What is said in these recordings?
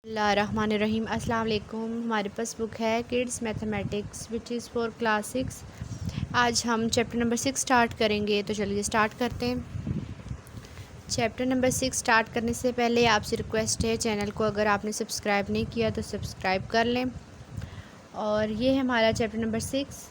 बिस्मिल्लाहिर्रहमानिर्रहीम। अस्सलाम वालेकुम। हमारे पास बुक है kids mathematics which is for class 6। आज हम चैप्टर नंबर 6 स्टार्ट करेंगे, तो चलिए स्टार्ट करते हैं। चैप्टर नंबर 6 स्टार्ट करने से पहले आपसे रिक्वेस्ट है, चैनल को अगर आपने सब्सक्राइब नहीं किया तो सब्सक्राइब कर लें। और ये है हमारा chapter number 6,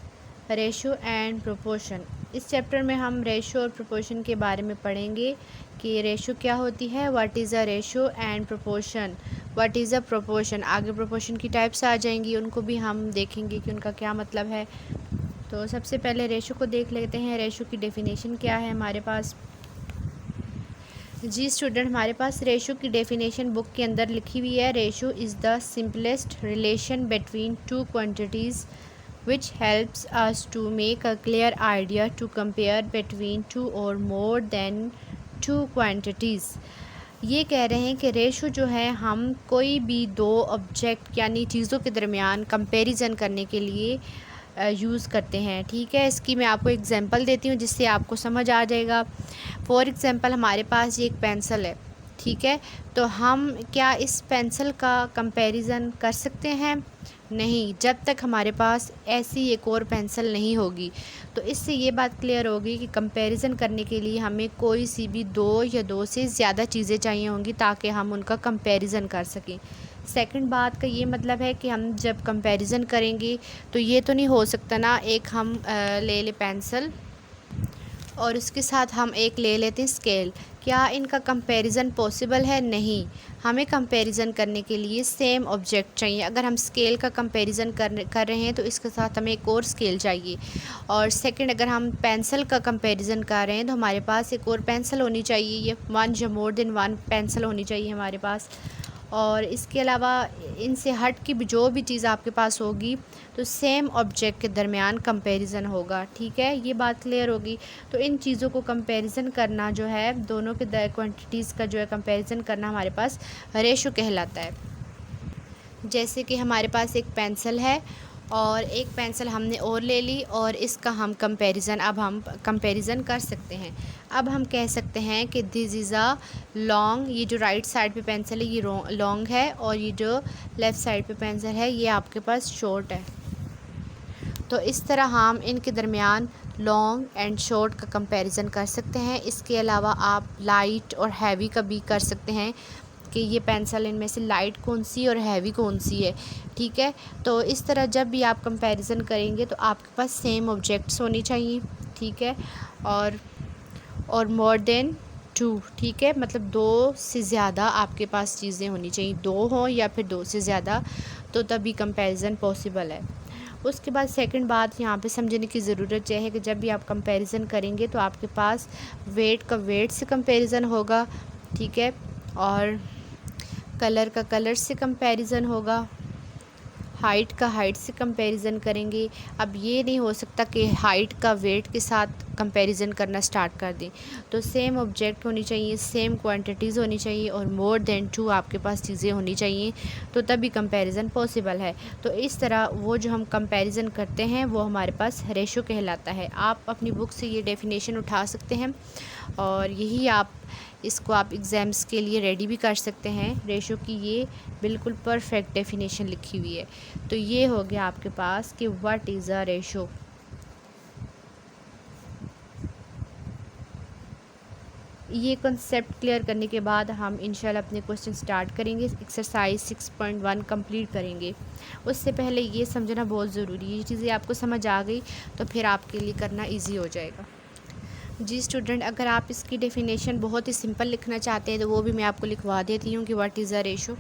ratio and proportion. इस चैप्टर में हम रेशो और प्रोपोर्शन के बारे में पढ़ेंगे कि रेशो क्या होती है, what is a ratio, and proportion what is a proportion. आगे प्रोपोर्शन की टाइप्स आ जाएंगी, उनको भी हम देखेंगे कि उनका क्या मतलब है। तो सबसे पहले रेशो को देख लेते हैं। रेशो की डेफिनेशन क्या है हमारे पास। जी स्टूडेंट, हमारे पास रेशो की डेफिनेशन बुक के अंदर लिखी हुई है। Ratio is the simplest relation between two quantities which helps us to make a clear idea to compare between two or more than two quantities। ये कह रहे हैं कि रेशो जो है, हम कोई भी दो ऑब्जेक्ट यानी चीज़ों के दरमियान कंपैरिजन करने के लिए यूज़ करते हैं। ठीक है, इसकी मैं आपको एग्जांपल देती हूँ जिससे आपको समझ आ जाएगा। फॉर एग्ज़ाम्पल, हमारे पास ये एक पेंसिल है, ठीक है, तो हम क्या इस पेंसिल का कंपैरिजन कर सकते हैं? नहीं, जब तक हमारे पास ऐसी एक और पेंसिल नहीं होगी। तो इससे ये बात क्लियर होगी कि कंपैरिजन करने के लिए हमें कोई सी भी दो या दो से ज़्यादा चीज़ें चाहिए होंगी ताकि हम उनका कंपैरिजन कर सकें। सेकंड बात का ये मतलब है कि हम जब कंपैरिजन करेंगे तो ये तो नहीं हो सकता ना, एक हम ले ले पेंसिल और उसके साथ हम एक ले लेते हैं स्केल। क्या इनका कंपैरिजन पॉसिबल है? नहीं। हमें कंपैरिजन करने के लिए सेम ऑब्जेक्ट चाहिए। अगर हम स्केल का कंपैरिजन कर रहे हैं तो इसके साथ हमें एक और स्केल चाहिए। और सेकंड, अगर हम पेंसिल का कंपैरिजन कर रहे हैं तो हमारे पास एक और पेंसिल होनी चाहिए, ये वन या मोर देन वन पेंसिल होनी चाहिए हमारे पास। और इसके अलावा इनसे हट की जो भी चीज़ आपके पास होगी तो सेम ऑब्जेक्ट के दरमियान कंपैरिजन होगा। ठीक है, ये बात क्लियर होगी। तो इन चीज़ों को कंपैरिजन करना जो है, दोनों के क्वांटिटीज़ का जो है कंपैरिजन करना हमारे पास रेशो कहलाता है। जैसे कि हमारे पास एक पेंसिल है और एक पेंसिल हमने और ले ली और इसका हम कंपैरिजन कर सकते हैं। अब हम कह सकते हैं कि दिस इज़ अ लॉन्ग, ये जो राइट साइड पे पेंसिल है ये लॉन्ग है और ये जो लेफ़्ट साइड पे पेंसिल है ये आपके पास शॉर्ट है। तो इस तरह हम इनके दरमियान लॉन्ग एंड शॉर्ट का कंपैरिजन कर सकते हैं। इसके अलावा आप लाइट और हैवी का भी कर सकते हैं कि ये पेंसिल इनमें से लाइट कौन सी और हैवी कौन सी है। ठीक है, तो इस तरह जब भी आप कंपैरिजन करेंगे तो आपके पास सेम ऑब्जेक्ट्स होनी चाहिए। ठीक है, और मोर देन टू, ठीक है, मतलब दो से ज़्यादा आपके पास चीज़ें होनी चाहिए, दो हों या फिर दो से ज़्यादा, तो तभी कंपैरिजन पॉसिबल है। उसके बाद सेकंड बात यहाँ पे समझने की ज़रूरत यह है कि जब भी आप कंपैरिजन करेंगे तो आपके पास वेट का वेट से कंपैरिजन होगा। ठीक है, और कलर का कलर से कंपैरिजन होगा, हाइट का हाइट से कंपैरिजन करेंगे। अब ये नहीं हो सकता कि हाइट का वेट के साथ कंपैरिजन करना स्टार्ट कर दें। तो सेम ऑब्जेक्ट होनी चाहिए, सेम क्वांटिटीज़ होनी चाहिए और मोर देन टू आपके पास चीज़ें होनी चाहिए, तो तभी कंपैरिजन पॉसिबल है। तो इस तरह वो जो हम कंपैरिजन करते हैं वो हमारे पास रेशो कहलाता है। आप अपनी बुक से ये डेफिनेशन उठा सकते हैं और यही इसको आप एग्ज़ाम्स के लिए रेडी भी कर सकते हैं। रेशो की ये बिल्कुल परफेक्ट डेफिनेशन लिखी हुई है। तो ये हो गया आपके पास कि व्हाट इज़ अ रेशो। ये कंसेप्ट क्लियर करने के बाद हम इंशाल्लाह अपने क्वेश्चन स्टार्ट करेंगे, एक्सरसाइज 6.1 कंप्लीट करेंगे। उससे पहले ये समझना बहुत ज़रूरी है, ये चीज़ें आपको समझ आ गई तो फिर आपके लिए करना इजी हो जाएगा। जी स्टूडेंट, अगर आप इसकी डेफिनेशन बहुत ही सिंपल लिखना चाहते हैं तो वो भी मैं आपको लिखवा देती हूँ कि व्हाट इज़ अ रेशो।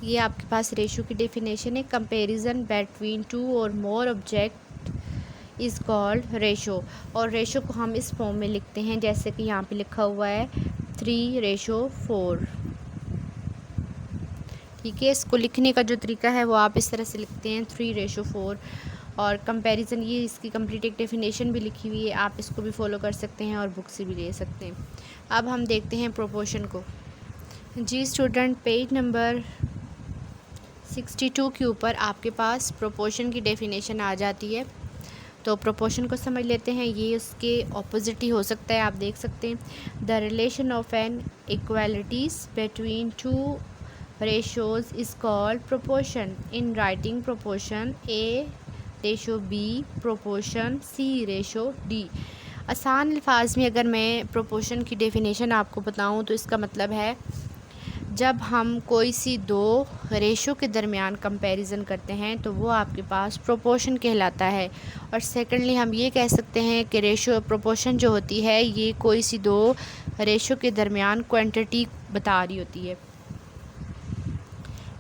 ये आपके पास रेशो की डेफिनेशन है, कंपैरिजन बिटवीन टू और मोर ऑब्जेक्ट इज़ कॉल्ड रेशो। और रेशो को हम इस फॉर्म में लिखते हैं जैसे कि यहाँ पे लिखा हुआ है 3:4। ठीक है, इसको लिखने का जो तरीका है वो आप इस तरह से लिखते हैं 3:4। और कंपैरिजन, ये इसकी कंप्लीट एक डेफिनेशन भी लिखी हुई है, आप इसको भी फॉलो कर सकते हैं और बुक से भी ले सकते हैं। अब हम देखते हैं प्रोपोर्शन को। जी स्टूडेंट, पेज नंबर 62 के ऊपर आपके पास प्रोपोर्शन की डेफिनेशन आ जाती है। तो प्रोपोर्शन को समझ लेते हैं। ये उसके ऑपोजिट ही हो सकता है, आप देख सकते हैं। The relation of an equalities between two ratios is called proportion. In writing proportion, A ratio B proportion C ratio D. आसान अल्फाज में अगर मैं प्रोपोर्शन की डेफिनेशन आपको बताऊं तो इसका मतलब है जब हम कोई सी दो रेशो के दरमियान कंपैरिजन करते हैं तो वो आपके पास प्रोपोर्शन कहलाता है। और सेकंडली हम ये कह सकते हैं कि रेशो प्रोपोर्शन जो होती है ये कोई सी दो रेशो के दरमियान क्वांटिटी बता रही होती है।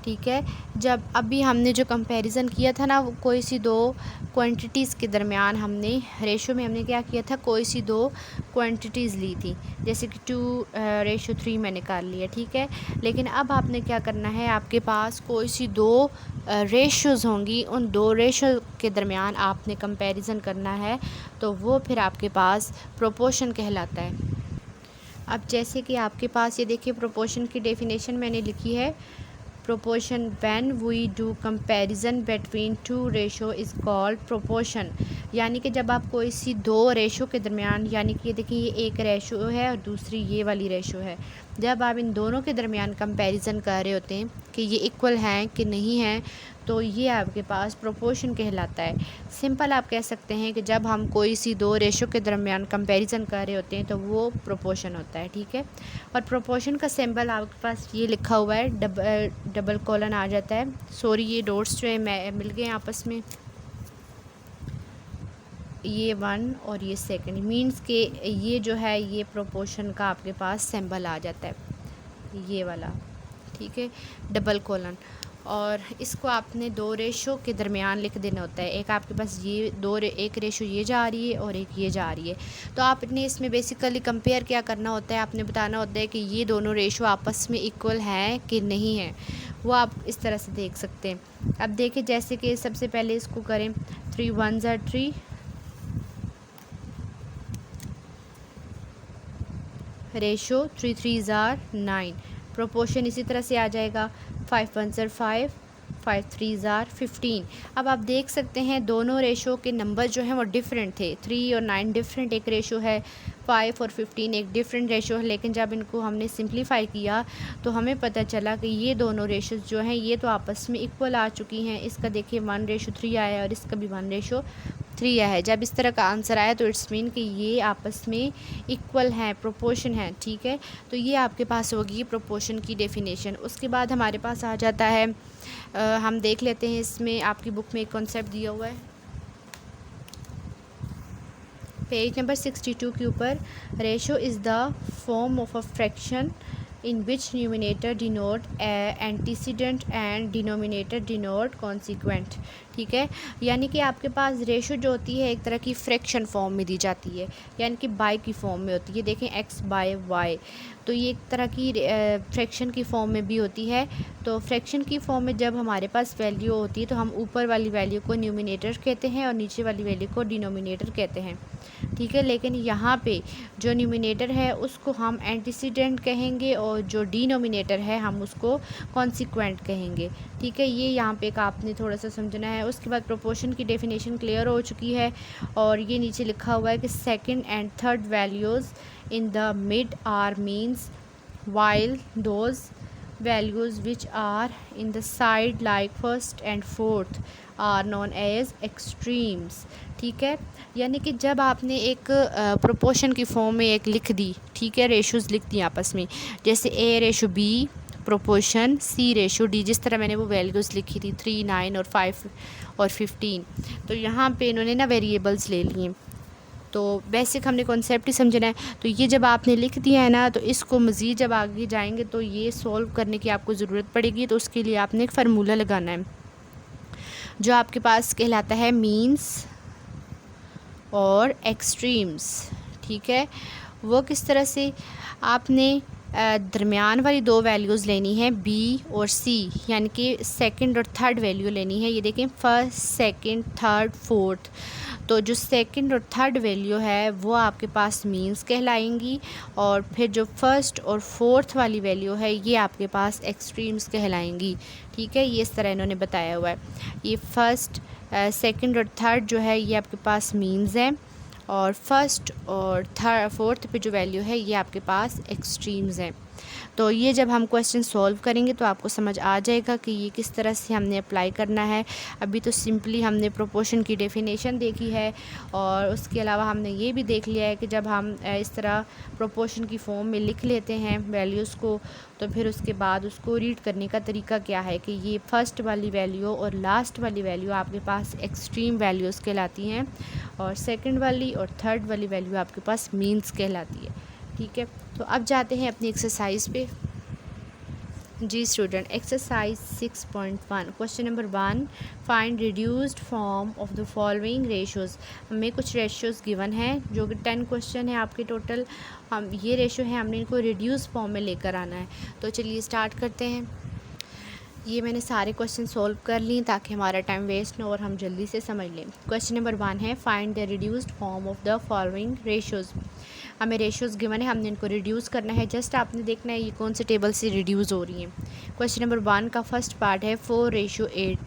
ठीक है, जब अभी हमने जो कंपैरिजन किया था ना वो कोई सी दो क्वांटिटीज़ के दरमियान हमने रेशो में हमने क्या किया था, कोई सी दो क्वांटिटीज़ ली थी, जैसे कि 2:3 मैंने कर लिया। ठीक है, लेकिन अब आपने क्या करना है, आपके पास कोई सी दो रेशोज़ होंगी, उन दो रेशो के दरमियान आपने कंपैरिजन करना है तो वो फिर आपके पास प्रोपोर्शन कहलाता है। अब जैसे कि आपके पास ये देखिए प्रोपोर्शन की डेफिनेशन मैंने लिखी है, proportion when we do comparison between two ratio is called proportion। यानी कि जब आप कोई सी दो रेशो के दरमियान, यानी कि ये देखिए ये एक रेशो है और दूसरी ये वाली रेशो है, जब आप इन दोनों के दरमियान कंपैरिजन कर रहे होते हैं कि ये इक्वल हैं कि नहीं हैं तो ये आपके पास प्रोपोर्शन कहलाता है। सिंपल आप कह सकते हैं कि जब हम कोई सी दो रेशो के दरमियान कंपैरिजन कर रहे होते हैं तो वो प्रोपोर्शन होता है। ठीक है, और प्रोपोर्शन का सिंबल आपके पास ये लिखा हुआ है, डबल कॉलन आ जाता है। सॉरी, ये डॉट्स जो है मिल गए आपस में, ये 1 और ये सेकंड, मीन्स के ये जो है ये प्रोपोर्शन का आपके पास सिंबल आ जाता है, ये वाला। ठीक है, डबल कॉलन, और इसको आपने दो रेशो के दरमियान लिख देना होता है। एक आपके पास ये एक रेशो ये जा रही है और एक ये जा रही है, तो आपने इसमें बेसिकली कंपेयर क्या करना होता है, आपने बताना होता है कि ये दोनों रेशो आपस में इक्वल हैं कि नहीं हैं, वो आप इस तरह से देख सकते हैं। अब देखिए जैसे कि सबसे पहले इसको करें, 3 1 3 रेशो 3 3 9, प्रोपोर्शन इसी तरह से आ जाएगा, 5 1 5 5 3 15। अब आप देख सकते हैं दोनों रेशो के नंबर जो हैं वो डिफरेंट थे, 3 और 9 डिफरेंट एक रेशो है, 5 और 15 एक डिफरेंट रेशो है, लेकिन जब इनको हमने सिंप्लीफाई किया तो हमें पता चला कि ये दोनों रेशोज़ जो हैं ये तो आपस में इक्वल आ चुकी हैं। इसका देखिए 1:3 आया और इसका भी 1:3 आया है। जब इस तरह का आंसर आया तो इट्स मीन कि ये आपस में इक्वल हैं, प्रोपोर्शन है। ठीक है, तो ये आपके पास होगी प्रोपोर्शन की डेफिनेशन। उसके बाद हमारे पास आ जाता है, हम देख लेते हैं, इसमें आपकी बुक में एक कॉन्सेप्ट दिया हुआ है पेज नंबर 62 के ऊपर, ratio is the form of a fraction in which numerator denote antecedent and denominator denote consequent। ठीक है, यानी कि आपके पास रेशो जो होती है एक तरह की फ्रैक्शन फॉर्म में दी जाती है, यानी कि बाय की फॉर्म में होती है। देखें x/y, तो ये एक तरह की फ्रैक्शन की फॉर्म में भी होती है। तो फ्रैक्शन की फॉर्म में जब हमारे पास वैल्यू होती है तो हम ऊपर वाली वैल्यू को न्यूमिनेटर कहते हैं और नीचे वाली वैल्यू को डिनोमिनेटर कहते हैं। ठीक है, लेकिन यहाँ पे जो न्यूमिनेटर है उसको हम एंटीसीडेंट कहेंगे और जो डिनोमिनेटर है हम उसको कॉन्सिक्वेंट कहेंगे। ठीक है, ये यहाँ पे एक आपने थोड़ा सा समझना है। उसके बाद प्रोपोर्शन की डेफिनेशन क्लियर हो चुकी है और ये नीचे लिखा हुआ है कि second and third values in the mid are means while those values which are in the side like first and fourth are known as extremes। ठीक है, यानी कि जब आपने एक प्रोपोर्शन की फॉर्म में एक लिख दी, ठीक है, रेशोज़ लिख दी आपस में, जैसे A/B प्रोपोर्शन C/D, जिस तरह मैंने वो वैल्यूज़ लिखी थी 3 9 और 5 और 15, तो यहाँ पे इन्होंने ना वेरिएबल्स ले लिए। तो बेसिक हमने कॉन्सेप्ट ही समझना है। तो ये जब आपने लिख दिया है ना तो इसको मज़ीद जब आगे जाएंगे तो ये सॉल्व करने की आपको ज़रूरत पड़ेगी। तो उसके लिए आपने एक फार्मूला लगाना है जो आपके पास कहलाता है मीन्स और एक्सट्रीम्स। ठीक है, वो किस तरह से, आपने दरमियान वाली दो वैल्यूज़ लेनी है B और C, यानी कि सेकंड और थर्ड वैल्यू लेनी है। ये देखें फर्स्ट सेकंड थर्ड फोर्थ, तो जो सेकंड और थर्ड वैल्यू है वो आपके पास मीन्स कहलाएंगी और फिर जो फर्स्ट और फोर्थ वाली वैल्यू है ये आपके पास एक्सट्रीम्स कहलाएंगी। ठीक है, ये इस तरह इन्होंने बताया हुआ है। ये फर्स्ट सेकंड और थर्ड जो है ये आपके पास मीन्स हैं और फर्स्ट और फोर्थ पे जो वैल्यू है ये आपके पास एक्सट्रीम्स हैं। तो ये जब हम क्वेश्चन सॉल्व करेंगे तो आपको समझ आ जाएगा कि ये किस तरह से हमने अप्लाई करना है। अभी तो सिंपली हमने प्रोपोर्शन की डेफिनेशन देखी है और उसके अलावा हमने ये भी देख लिया है कि जब हम इस तरह प्रोपोर्शन की फॉर्म में लिख लेते हैं वैल्यूज़ को, तो फिर उसके बाद उसको रीड करने का तरीका क्या है कि ये फर्स्ट वाली वैल्यू और लास्ट वाली वैल्यू आपके पास एक्सट्रीम वैल्यूज़ कहलाती हैं और सेकंड वाली और थर्ड वाली वैल्यू आपके पास मीन्स कहलाती है। ठीक है, तो अब जाते हैं अपनी एक्सरसाइज पे। जी student, exercise 6.1 question number 1, find reduced form of the following ratios. हमें कुछ रेशियोज़ गिवन हैं जो कि 10 क्वेश्चन है आपके टोटल। हम ये रेशो है, हमने इनको रिड्यूस फॉर्म में लेकर आना है। तो चलिए स्टार्ट करते हैं। ये मैंने सारे क्वेश्चन सॉल्व कर लिए ताकि हमारा टाइम वेस्ट ना और हम जल्दी से समझ लें। क्वेश्चन नंबर 1 है, find the reduced form of the following ratios. हमें रेशोज़ गिवन है, हमने इनको रिड्यूस करना है। जस्ट आपने देखना है ये कौन से टेबल से रिड्यूस हो रही हैं। क्वेश्चन नंबर 1 का फर्स्ट पार्ट है 4:8।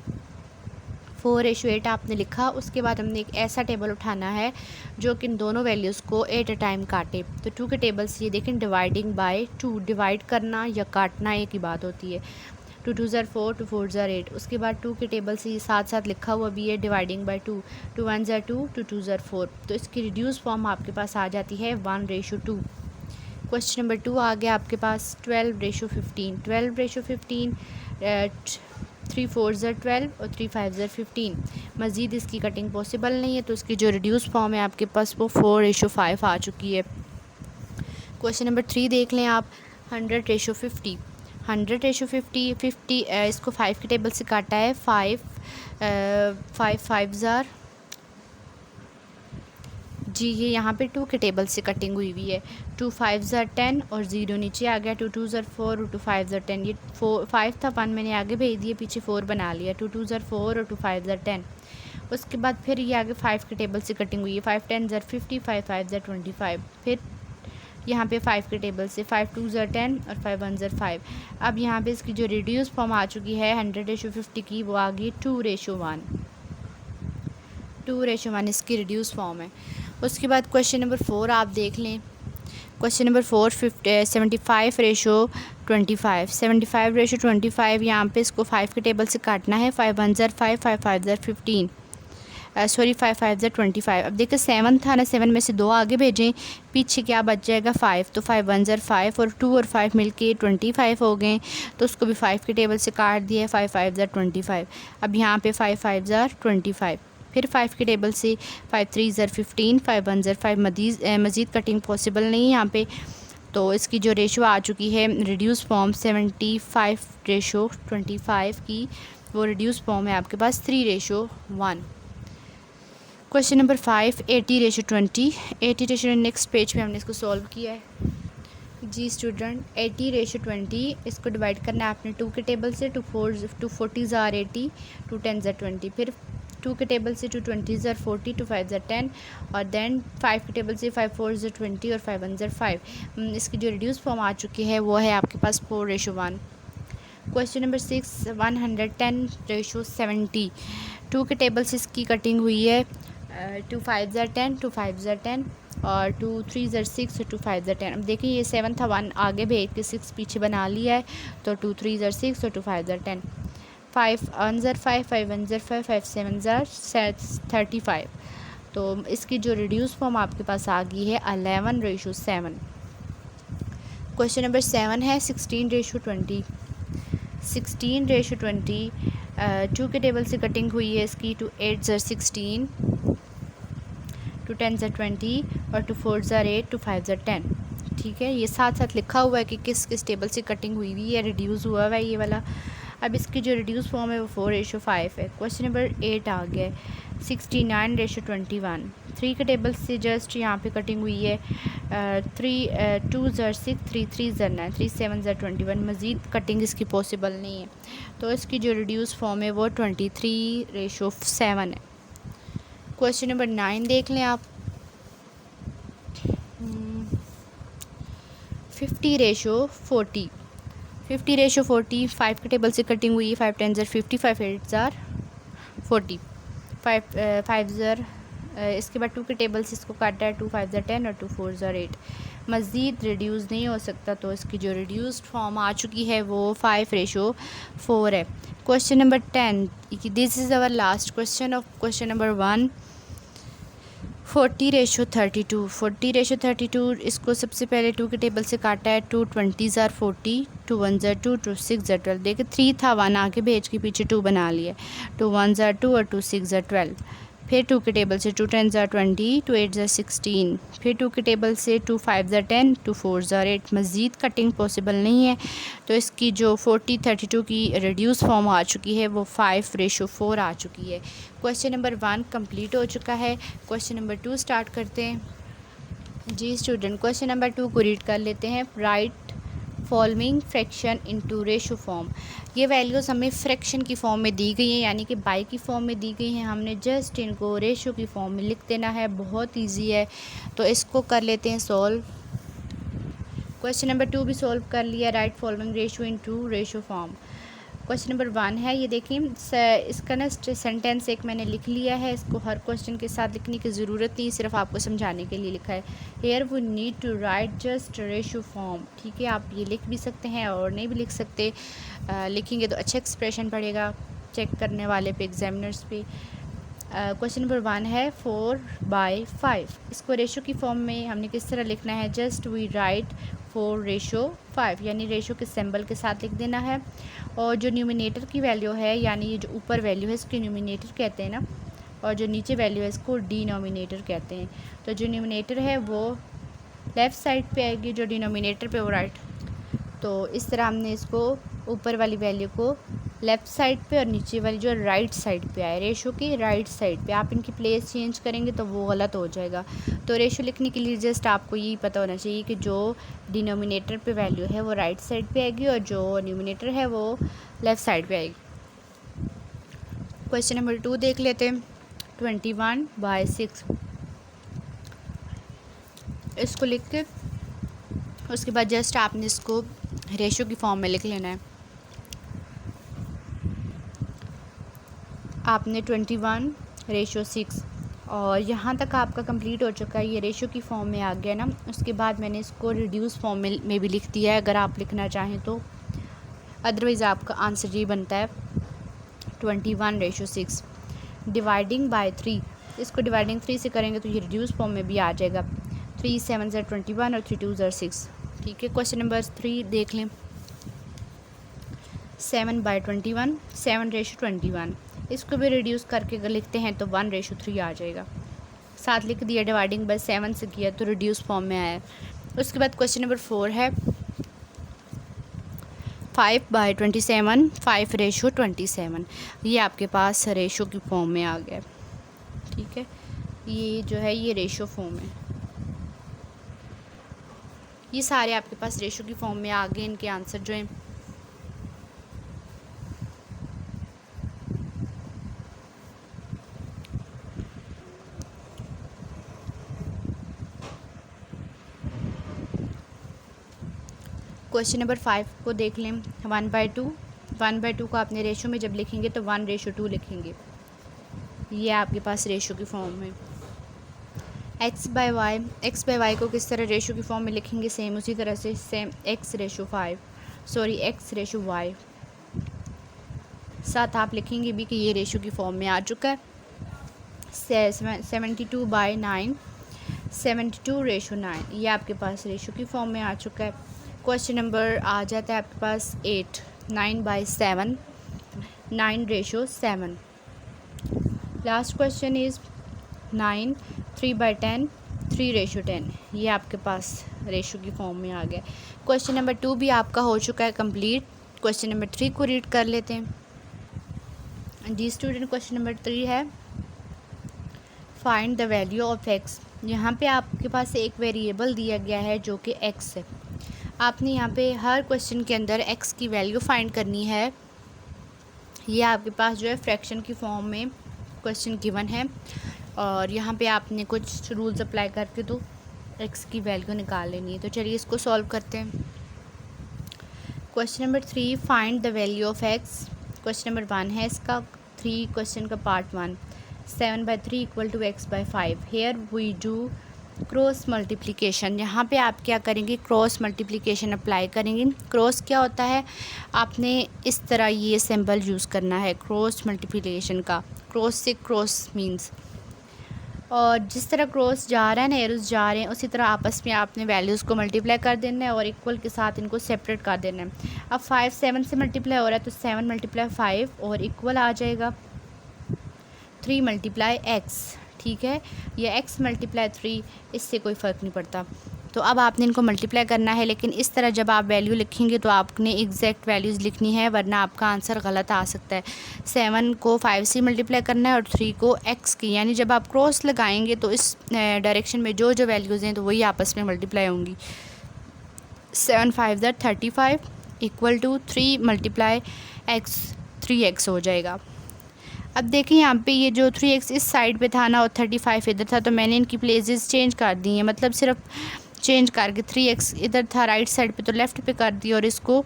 4:8 आपने लिखा, उसके बाद हमने एक ऐसा टेबल उठाना है जो कि इन दोनों वैल्यूज़ को एट अ टाइम काटे। तो 2 के टेबल से ये देखें, डिवाइडिंग बाय 2, डिवाइड करना या काटना एक ही बात होती है। 2 2 ज़र 4, 2 4 ज़र 8। उसके बाद 2 के टेबल से ये साथ साथ लिखा हुआ भी है, डिवाइडिंग बाय 2, 2 1 ज़र 2, 2 2 ज़र 4। तो इसकी रिड्यूस फॉर्म आपके पास आ जाती है 1:2। क्वेश्चन नंबर 2 आ गया आपके पास 12:15। 12:15 3 4 ज़र 12 और 3 5 ज़र 15। मज़ीद इसकी कटिंग पॉसिबल नहीं है, तो इसकी जो रिड्यूस फॉर्म है आपके पास वो 4:5 आ चुकी है। क्वेश्चन नंबर 3 देख लें आप, 100:50। 100:50, 50 इसको 5 के टेबल से काटा है। 5 5 ज़र, जी ये यहाँ पे 2 के टेबल से कटिंग हुई हुई है। 2 5 ज़र 10 और 0 नीचे आ गया। 2 2 ज़र 4 और 2 5 ज़र 10। ये 5 था, 1 मैंने आगे भेज दिया, पीछे 4 बना लिया। 2 2 ज़र 4 और 2 5 ज़र 10। उसके बाद फिर ये आगे 5 के टेबल से कटिंग हुई है। 5 10 ज़र 50, 5 5 ज़र 25। फिर यहाँ पे 5 के टेबल से 5 2 ज़र 10 और 5 1 ज़र 5। अब यहाँ पे इसकी जो रिड्यूस फॉर्म आ चुकी है 100:50 की, वो आ गई 2:1। 2:1 इसकी रिड्यूस फॉर्म है। उसके बाद क्वेश्चन नंबर 4 आप देख लें। Question number 4 75:25। 75:25 यहाँ पे इसको 5 के टेबल से काटना है। 5 1 ज़र 5, 5 5 ज़र 15, सॉरी 5 5 ज़र 25। अब देखिए 7 था ना, 7 में से 2 आगे भेजें, पीछे क्या बच जाएगा 5। तो 5 1 ज़र 5 और 2 और 5 मिलके 25 हो गए, तो उसको भी 5 के टेबल से काट दिया। 5 5 ज़र 25। अब यहाँ पे 5 5 ज़र 25। फिर 5 के टेबल से 5 3 ज़र 15, 5 1 ज़र 5। मज़ीद कटिंग पॉसिबल नहीं है यहाँ पे, तो इसकी जो रेशो आ चुकी है रिड्यूस फॉर्म 75:25 की, वो रिड्यूस फॉर्म है आपके पास 3:1। Question number 5 80:20। 80:20 नेक्स्ट पेज पे हमने इसको सॉल्व किया है। जी स्टूडेंट, 80:20 इसको डिवाइड करना है आपने 2 के टेबल से। 2 40 ज़र 80, 2 10 ज़र 20। फिर 2 के टेबल से 2 20 ज़र 40, 2 5 ज़र 10 और देन 5 के टेबल से 5 4 ज़र 20 और 5 1 ज़र 5। इसकी जो रिड्यूस फॉर्म आ चुकी है वो है आपके पास 4:1। Question number 6 110:70। 2 के टेबल से इसकी कटिंग हुई है। 2 5 ज़र 10, 2 5 ज़र 10 और 2 3 ज़र 6 और 2 5 ज़र 10। अब देखिए ये 7 था, 1 आगे भेज के 6 पीछे बना लिया है, तो 2 3 ज़र 6 और 2 5 ज़र 10। 5 1 ज़र 5, 5 1 ज़र 5, 5 7 ज़र 35। तो इसकी जो रिड्यूस फॉर्म आपके पास आ गई है 11:7। क्वेश्चन नंबर 7 है 16:20। 16:20 2 के टेबल से कटिंग हुई है इसकी। 2 8 ज़र 16, 2 10 ज़र 20 और 2 4 ज़र 8, 2 5 ज़र 10। ठीक है, ये साथ साथ लिखा हुआ है कि किस किस टेबल से कटिंग हुई हुई है, रिड्यूस हुआ हुआ है ये वाला। अब इसकी जो रिड्यूस फॉर्म है वो 4:5 है। क्वेश्चन नंबर 8 आ गया 69:21। 3 के टेबल से जस्ट यहाँ पे कटिंग हुई है। 2 ज़र 6, 3 3 ज़र 9, 3 7 ज़र 21। मज़ीद कटिंग इसकी पॉसिबल नहीं है, तो इसकी जो रिड्यूस फॉर्म है वो 23:7 है। क्वेश्चन नंबर 9 देख लें आप। 50:40। 50:40 5 के टेबल से कटिंग हुई है। 5 10 ज़र 50, 5 8 ज़र 40। 5 ज़र इसके बाद 2 के टेबल से इसको काटा है। 2 5 ज़र 10 और 2 4 ज़र 8। मज़ीद रिड्यूस नहीं हो सकता, तो इसकी जो रिड्यूस्ड फॉर्म आ चुकी है वो 5:4 है। Question number 10, this is our last question of question number 1। 40:32, 40:32, इसको सबसे पहले 2 के टेबल से काटा है। 2 20s are 40, 2 1s are 2, 2 6 are 12। देखिए 3 था, 1 आगे भेज के पीछे 2 बना लिया। 2 1s are 2 और 2 6 are 12। फिर 2 के टेबल से 2 10s are 20, 2 8s are 16। फिर 2 के टेबल से 2 5s are 10, 2 4s are 8। मज़ीद कटिंग पॉसिबल नहीं है, तो इसकी जो 40:32 की रिड्यूस फॉर्म आ चुकी है वो 5:4 आ चुकी है। क्वेश्चन नंबर 1 कंप्लीट हो चुका है। क्वेश्चन नंबर 2 स्टार्ट करते हैं। जी स्टूडेंट, क्वेश्चन नंबर 2 को रीड कर लेते हैं। Right following fraction into ratio form. ये वैल्यूज़ हमें फ्रैक्शन की फॉर्म में दी गई हैं, यानी कि बाई की फॉर्म में दी गई हैं। हमने जस्ट इनको रेशो की फॉर्म में लिख देना है, बहुत ईजी है। तो इसको कर लेते हैं सॉल्व। क्वेश्चन नंबर 2 भी सॉल्व कर लिया। Right following ratio into ratio form. Question number 1 है, ये देखिए इसका ना सेंटेंस एक मैंने लिख लिया है। इसको हर क्वेश्चन के साथ लिखने की ज़रूरत नहीं, सिर्फ आपको समझाने के लिए लिखा है। Here we need to write just ratio form. ठीक है, आप ये लिख भी सकते हैं और नहीं भी लिख सकते। लिखेंगे तो अच्छा एक्सप्रेशन पड़ेगा चेक करने वाले पे, एग्जामिनर्स पे। क्वेश्चन नंबर 1 है 4/5। इसको रेशो की फॉर्म में हमने किस तरह लिखना है? जस्ट वी राइट 4:5, यानी रेशो के सिंबल के साथ लिख देना है। और जो न्यूमिनेटर की वैल्यू है, यानी ये जो ऊपर वैल्यू है इसको न्यूमिनेटर कहते हैं ना, और जो नीचे वैल्यू है इसको डिनोमिनेटर कहते हैं। तो जो न्यूमिनेटर है वो लेफ़्ट साइड पे आएगी, जो डिनोमिनेटर पे वो राइट। तो इस तरह हमने इसको ऊपर वाली वैल्यू को लेफ़्ट साइड पे और नीचे वाली जो राइट साइड पे आए, रेशो की राइट साइड पे। आप इनकी प्लेस चेंज करेंगे तो वो गलत हो जाएगा। तो रेशो लिखने के लिए जस्ट आपको यही पता होना चाहिए कि जो डिनोमिनेटर पे वैल्यू है वो राइट साइड पे आएगी और जो न्यूमिनेटर है वो लेफ़्ट साइड पे आएगी। क्वेश्चन नंबर 2 देख लेते हैं। 21/6, इसको लिख के उसके बाद जस्ट आपने इसको रेशो की फॉर्म में लिख लेना है। आपने 21/6 और यहाँ तक आपका कंप्लीट हो चुका है। ये रेशो की फॉर्म में आ गया ना। उसके बाद मैंने इसको रिड्यूस फॉर्म में भी लिख दिया है, अगर आप लिखना चाहें तो। अदरवाइज़ आपका आंसर ये बनता है 21/6। डिवाइडिंग बाय 3, इसको डिवाइडिंग 3 से करेंगे तो ये रिड्यूस फॉर्म में भी आ जाएगा। 3 7s are 21 और 3 2s are 6। ठीक है, क्वेश्चन नंबर 3 देख लें। 7/21, 7:21। इसको भी रिड्यूस करके अगर लिखते हैं तो 1:3 आ जाएगा। साथ लिख दिया, डिवाइडिंग बाय 7 से किया तो रिड्यूस फॉर्म में आया। उसके बाद क्वेश्चन नंबर 4 है 5/27, 5:27। ये आपके पास रेशो की फॉर्म में आ गया। ठीक है, ये जो है ये रेशो फॉर्म है। ये सारे आपके पास रेशो की फॉर्म में आ गए, इनके आंसर जो हैं। क्वेश्चन नंबर 5 को देख लें। 1/2, 1/2 को आपने रेशो में जब लिखेंगे तो 1:2 लिखेंगे। ये आपके पास रेशो की फॉर्म है। x/y, x/y को किस तरह रेशो की फॉर्म में लिखेंगे? सेम उसी तरह से, सेम x:5, सॉरी x:y। साथ आप लिखेंगे भी कि ये रेशो की फॉर्म में आ चुका है। 72/9, 72:9, ये आपके पास रेशो की फॉर्म में आ चुका है। क्वेश्चन नंबर आ जाता है आपके पास 8, 9/7, 9:7। Last question is 9, 3/10, 3:10। ये आपके पास रेशो की फॉर्म में आ गया। क्वेश्चन नंबर 2 भी आपका हो चुका है कंप्लीट। क्वेश्चन नंबर 3 को रीड कर लेते हैं। जी स्टूडेंट, क्वेश्चन नंबर 3 है find the value of x। यहाँ पे आपके पास एक वेरिएबल दिया गया है जो कि x है। आपने यहाँ पे हर क्वेश्चन के अंदर x की वैल्यू फाइंड करनी है। ये आपके पास जो है फ्रैक्शन की फॉर्म में क्वेश्चन गिवन है और यहाँ पे आपने कुछ रूल्स अप्लाई करके तो x की वैल्यू निकाल लेनी है। तो चलिए इसको सॉल्व करते हैं। Question number 3, find the value of x। Question number 1 है इसका 3 क्वेश्चन का part 1। 7/3 = x/5। Here we do cross multiplication, यहाँ पे आप क्या करेंगे, क्रॉस मल्टीप्लिकेशन अप्लाई करेंगे। क्रॉस क्या होता है, आपने इस तरह ये सिंबल यूज़ करना है क्रॉस मल्टीप्लिकेशन का। क्रॉस से क्रॉस मींस, और जिस तरह क्रॉस जा रहा है ना, एरोस जा रहे हैं, उसी तरह आपस में आपने वैल्यूज़ को मल्टीप्लाई कर देना है और इक्वल के साथ इनको सेपरेट कर देना है। अब 5 7 से मल्टीप्लाई हो रहा है तो 7 मल्टीप्लाई 5 और इक्वल आ जाएगा 3 मल्टीप्लाई एक्स। ठीक है, ये x मल्टीप्लाई 3, इससे कोई फ़र्क नहीं पड़ता। तो अब आपने इनको मल्टीप्लाई करना है, लेकिन इस तरह जब आप वैल्यू लिखेंगे तो आपने एग्जैक्ट वैल्यूज़ लिखनी है, वरना आपका आंसर गलत आ सकता है। 7 को 5 से मल्टीप्लाई करना है और 3 को x की, यानी जब आप क्रॉस लगाएंगे तो इस डायरेक्शन में जो जो वैल्यूज़ हैं तो वही आपस में मल्टीप्लाई होंगी। 7 5 35 equal to 3 multiply x, 3x हो जाएगा। अब देखिए यहाँ पे ये जो 3x इस साइड पे था ना और 35 इधर था, तो मैंने इनकी प्लेसेस चेंज कर दी हैं, मतलब सिर्फ चेंज करके 3x इधर था राइट साइड पे तो लेफ़्ट पे कर दिया और इसको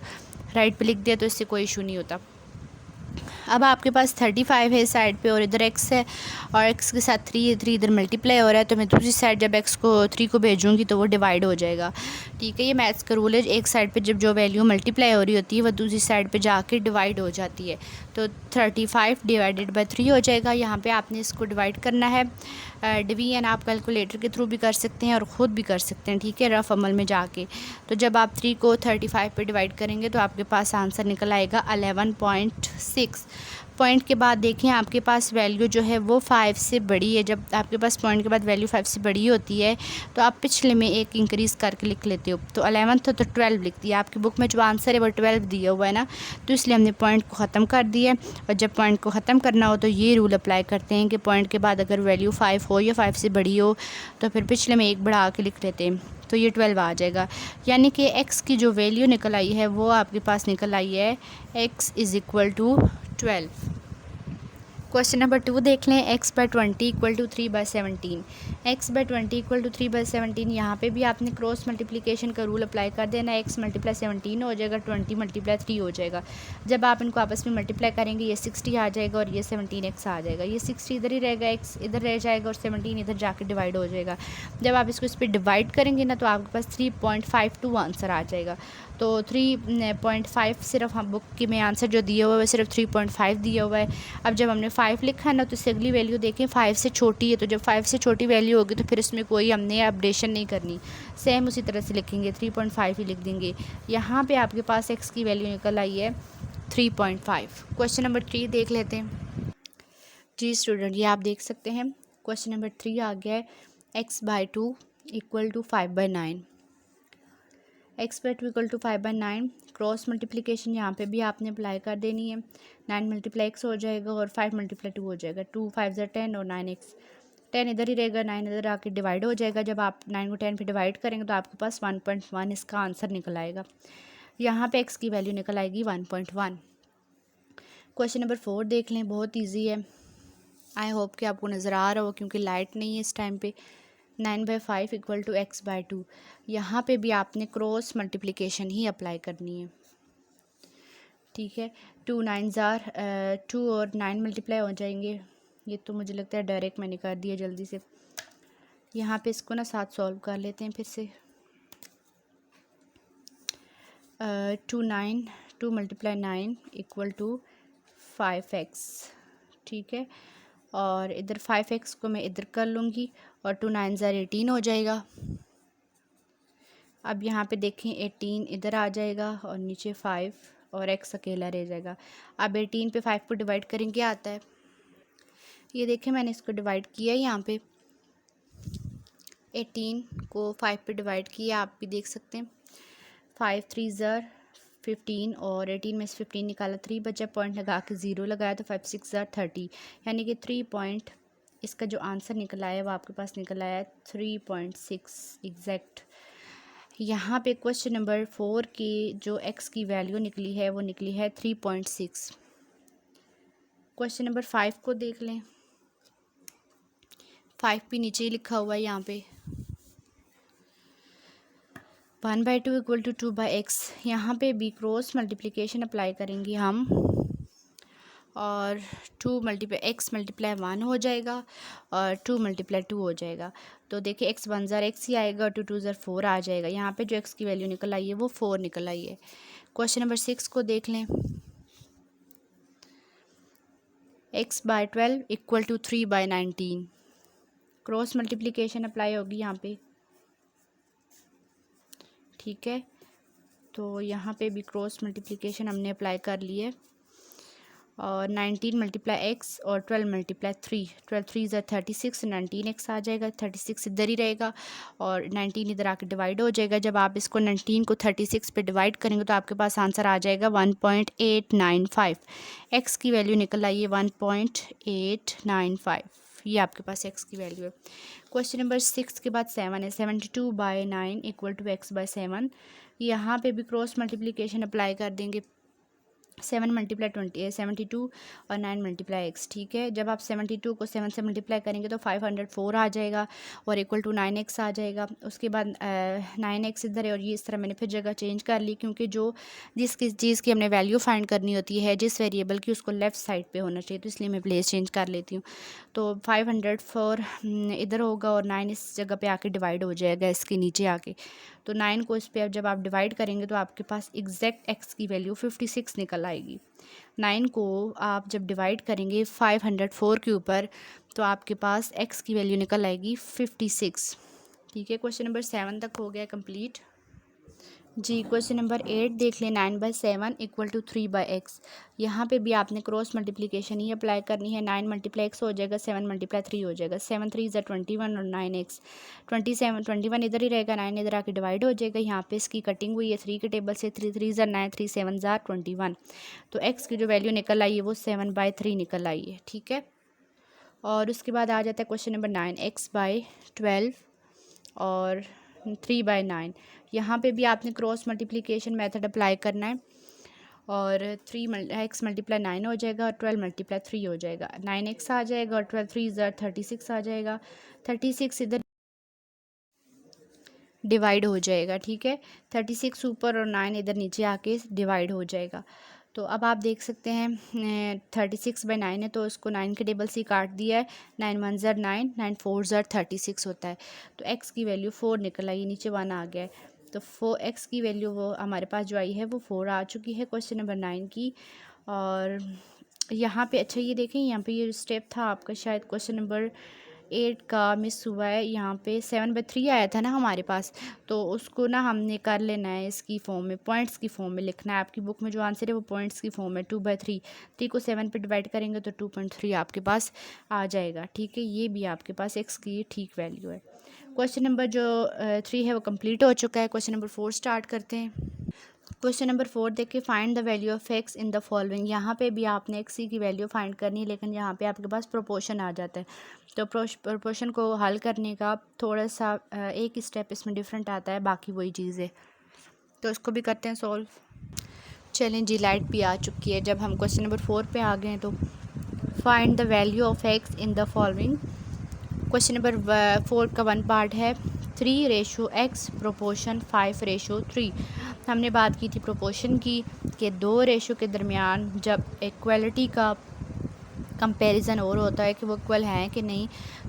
राइट पे लिख दिया, तो इससे कोई इशू नहीं होता। अब आपके पास 35 है इस साइड पे और इधर x है, और x के साथ 3 इधर मल्टीप्लाई हो रहा है, तो मैं दूसरी साइड जब x को 3 को भेजूँगी तो वो डिवाइड हो जाएगा। ठीक है, ये मैथ्स का रूल है, एक साइड पे जब जो वैल्यू मल्टीप्लाई हो रही होती है वह दूसरी साइड पे जाके डिवाइड हो जाती है। तो 35 डिवाइडेड बाई 3 हो जाएगा। यहाँ पे आपने इसको डिवाइड करना है। डिवीजन आप कैलकुलेटर के थ्रू भी कर सकते हैं और ख़ुद भी कर सकते हैं, ठीक है, रफ अमल में जाके। तो जब आप 3 को 35 पे डिवाइड करेंगे तो आपके पास आंसर निकल आएगा 11.6। पॉइंट के बाद देखें आपके पास वैल्यू जो है वो 5 से बड़ी है। जब आपके पास पॉइंट के बाद वैल्यू 5 से बड़ी होती है तो आप पिछले में एक इंक्रीज़ करके लिख लेते हो। तो 11 तो 12 लिख दिया, आपकी बुक में जो आंसर है वो 12 दिया हुआ है ना, तो इसलिए हमने पॉइंट को ख़त्म कर दिया है। और जब पॉइंट को ख़त्म करना हो तो ये रूल अप्लाई करते हैं कि पॉइंट के बाद अगर वैल्यू 5 हो या 5 से बड़ी हो तो फिर पिछले में एक बढ़ा के लिख लेते हैं, तो ये 12 आ जाएगा। यानी कि x की जो वैल्यू निकल आई है वो आपके पास निकल आई है x is equal to 12। Question number 2 देख लें, x/20 equal to 3/17। x/20 equal to 3/17, यहाँ पे भी आपने क्रॉस मल्टीप्लिकेशन का रूल अप्लाई कर देना है। x मल्टीप्लाई 17 हो जाएगा, 20 मल्टीप्लाई 3 हो जाएगा। जब आप इनको आपस में मल्टीप्लाई करेंगे ये 60 आ जाएगा और ये 17x आ जाएगा। ये 60 इधर ही रहेगा, x इधर रह जाएगा और 17 इधर जाके डिवाइड हो जाएगा। जब आप इसको इस पर डिवाइड करेंगे ना तो आपके पास 3.52 आंसर आ जाएगा। तो 3.5 सिर्फ हम बुक की में आंसर जो दिया हुआ है सिर्फ 3.5 दिया हुआ है। अब जब हमने 5 लिखा है ना तो इससे अगली वैल्यू देखें 5 से छोटी है, तो जब 5 से छोटी वैल्यू होगी तो फिर इसमें कोई हमने अपडेशन नहीं करनी, सेम उसी तरह से लिखेंगे, 3.5 ही लिख देंगे। यहाँ पे आपके पास x की वैल्यू निकल आई है 3.5। क्वेश्चन नंबर 3 देख लेते हैं। जी स्टूडेंट, ये आप देख सकते हैं क्वेश्चन नंबर 3 आ गया है, x/2 equal to 5/9। x/2 equal to 5/9। Cross multiplication यहाँ पे भी आपने अप्लाई कर देनी है। 9 मल्टीप्लाई x हो जाएगा और 5 मल्टीप्लाई 2 हो जाएगा। 2 5 10 और 9x, 10 इधर ही रहेगा, 9 इधर आके डिवाइड हो जाएगा। जब आप 9 को 10 पे डिवाइड करेंगे तो आपके पास 1.1 इसका आंसर निकल आएगा। यहाँ पे x की वैल्यू निकल आएगी 1.1। क्वेश्चन नंबर 4 देख लें, बहुत ईजी है। आई होप कि आपको नज़र आ रहा हो क्योंकि लाइट नहीं है इस टाइम पे। 9/5 इक्वल टू x/2, यहाँ पे भी आपने क्रॉस मल्टीप्लिकेशन ही अप्लाई करनी है। ठीक है, 2 9s आर 2 और 9 मल्टीप्लाई हो जाएंगे। ये तो मुझे लगता है डायरेक्ट मैंने कर दिया जल्दी से। यहाँ पे इसको ना साथ सॉल्व कर लेते हैं फिर से। 2 मल्टीप्लाई 9 इक्वल टू 5x। ठीक है, और इधर 5x को मैं इधर कर लूँगी और 2 9s आर 18 हो जाएगा। अब यहाँ पे देखें 18 इधर आ जाएगा और नीचे 5 और x अकेला रह जाएगा। अब 18 पे 5 को डिवाइड करेंगे क्या आता है, ये देखें मैंने इसको डिवाइड किया है। यहाँ पे 18 को 5 पे डिवाइड किया, आप भी देख सकते हैं। 5 3s आर 15 और 18 में से 15 निकाला, 3 बचा, पॉइंट लगा के 0 लगाया तो 5 6 आर 30, यानी कि 3 पॉइंट, इसका जो आंसर निकल आया वो आपके पास निकल आया 3.6 एग्जैक्ट। यहाँ पे क्वेश्चन नंबर 4 की जो x की वैल्यू निकली है वो निकली है 3.6। क्वेश्चन नंबर 5 को देख लें, 5 भी नीचे ही लिखा हुआ है यहाँ पे। 1/2 इक्वल टू 2/x, यहाँ पे भी क्रॉस मल्टीप्लिकेशन अप्लाई करेंगे हम और 2 मल्टीप्लाई एक्स मल्टीप्लाई 1 हो जाएगा और 2 मल्टीप्लाई 2 हो जाएगा। तो देखिए एक्स 1 ज़र एक्स ही आएगा, 2 2 ज़र 4 आ जाएगा। यहाँ पे जो एक्स की वैल्यू निकल आई है वो 4 निकल आई है। क्वेश्चन नंबर 6 को देख लें। x by 12 equal to 3 by 19। Cross multiplication apply होगी यहाँ पे, ठीक है। तो यहाँ पे भी क्रॉस मल्टीप्लिकेशन हमने अप्लाई कर ली है। और 19 मल्टीप्लाई एक्स और 12 मल्टीप्लाई 3, 12 3 ज़र 36, 19 एक्स आ जाएगा। 36 इधर ही रहेगा और 19 इधर आके डिवाइड हो जाएगा। जब आप इसको 19 को 36 पे डिवाइड करेंगे तो आपके पास आंसर आ जाएगा 1.895। एक्स की वैल्यू निकल आई है 1.895। ये आपके पास एक्स की वैल्यू है। क्वेश्चन नंबर 6 के बाद 7 है। 72 by 9 equal to x by 7। यहाँ पे भी क्रॉस मल्टीप्लिकेशन अप्लाई कर देंगे। 7 मल्टीप्लाई 72 और 9 मल्टीप्लाई एक्स, ठीक है। जब आप 72 को 7 से मल्टीप्लाई करेंगे तो 504 आ जाएगा और इक्वल टू 9x आ जाएगा। उसके बाद 9x इधर है और ये इस तरह मैंने फिर जगह चेंज कर ली, क्योंकि जो जिस चीज़ की हमने वैल्यू फाइंड करनी होती है, जिस वेरिएबल की, उसको लेफ़्ट साइड पे होना चाहिए, तो इसलिए मैं प्लेस चेंज कर लेती हूँ। तो 504 इधर होगा और 9 इस जगह पे आके डिवाइड हो जाएगा इसके नीचे आके। तो 9 को इस पर जब आप डिवाइड करेंगे तो आपके पास एग्जैक्ट एक्स की वैल्यू 56 निकल आएगी। 9 को आप जब डिवाइड करेंगे 504 के ऊपर तो आपके पास एक्स की वैल्यू निकल आएगी 56, ठीक है। क्वेश्चन नंबर 7 तक हो गया कंप्लीट जी। क्वेश्चन नंबर 8 देख लें। 9 by 7 equal to 3 by x. यहाँ पे भी आपने क्रॉस मल्टीप्लिकेशन ही अप्लाई करनी है। 9 मल्टीप्लाई एक्स हो जाएगा, 7 मल्टीप्लाई 3 हो जाएगा। 7 3 ज़र 21 और 9 एक्स 21 इधर ही रहेगा, 9 इधर आके डिवाइड हो जाएगा। यहाँ पे इसकी कटिंग हुई है 3 के टेबल से। 3 3 ज़र 9, 3 7 ज़र 21। तो एक्स की जो वैल्यू निकल आई है वो 7 बाय 3 निकल आई है, ठीक है। और उसके बाद आ जाता है क्वेश्चन नंबर 9। एक्स बाय 12 और 3 बाय 9। यहाँ पे भी आपने क्रॉस मल्टीप्लिकेशन मेथड अप्लाई करना है और 3 एक्स मल्टीप्लाई 9 हो जाएगा और 12 मल्टीप्लाई 3 हो जाएगा। 9x आ जाएगा और 12 3 ज़र 36 आ जाएगा। 36 इधर डिवाइड हो जाएगा, ठीक है। 36 ऊपर और 9 इधर नीचे आके डिवाइड हो जाएगा। तो अब आप देख सकते हैं 36 बाई 9 है तो उसको 9 के टेबल से काट दिया है। 9 1 ज़र 9, 9 4 ज़र 36 होता है। तो x की वैल्यू 4 निकल आई, नीचे 1 आ गया है। तो 4x की वैल्यू वो हमारे पास जो आई है वो 4 आ चुकी है क्वेश्चन नंबर 9 की। और यहाँ पे अच्छा ये देखें, यहाँ पे ये स्टेप था आपका शायद क्वेश्चन नंबर 8 का मिस हुआ है। यहाँ पे 7 बाई 3 आया था ना हमारे पास, तो उसको ना हमने कर लेना है इसकी फॉर्म में, पॉइंट्स की फॉर्म में लिखना है। आपकी बुक में जो आंसर है वो पॉइंट्स की फॉर्म में 2 बाई 3। 3 को 7 पे डिवाइड करेंगे तो 2.3 आपके पास आ जाएगा, ठीक है। ये भी आपके पास एक्स की ठीक वैल्यू है। क्वेश्चन नंबर जो 3 है वो कम्प्लीट हो चुका है। क्वेश्चन नंबर 4 स्टार्ट करते हैं। क्वेश्चन नंबर 4 देखिए, find the value of x in the following. यहाँ पे भी आपने एक्स की वैल्यू फाइंड करनी है, लेकिन यहाँ पे आपके पास प्रोपोर्शन आ जाता है। तो प्रोपोर्शन को हल करने का थोड़ा सा एक स्टेप इसमें डिफरेंट आता है, बाकी वही चीज़ है। तो इसको भी करते हैं सॉल्व। चलें जी, लाइट भी आ चुकी है। जब हम क्वेश्चन नंबर 4 पे आ गए हैं तो find the value of x in the following. Question number 4 का 1 पार्ट है 3:x प्रोपोर्शन 5:3। हमने बात की थी प्रोपोर्शन की कि 2 रेशो के दरमियान जब इक्वलिटी का कंपैरिजन और होता है कि वो इक्वल हैं कि नहीं,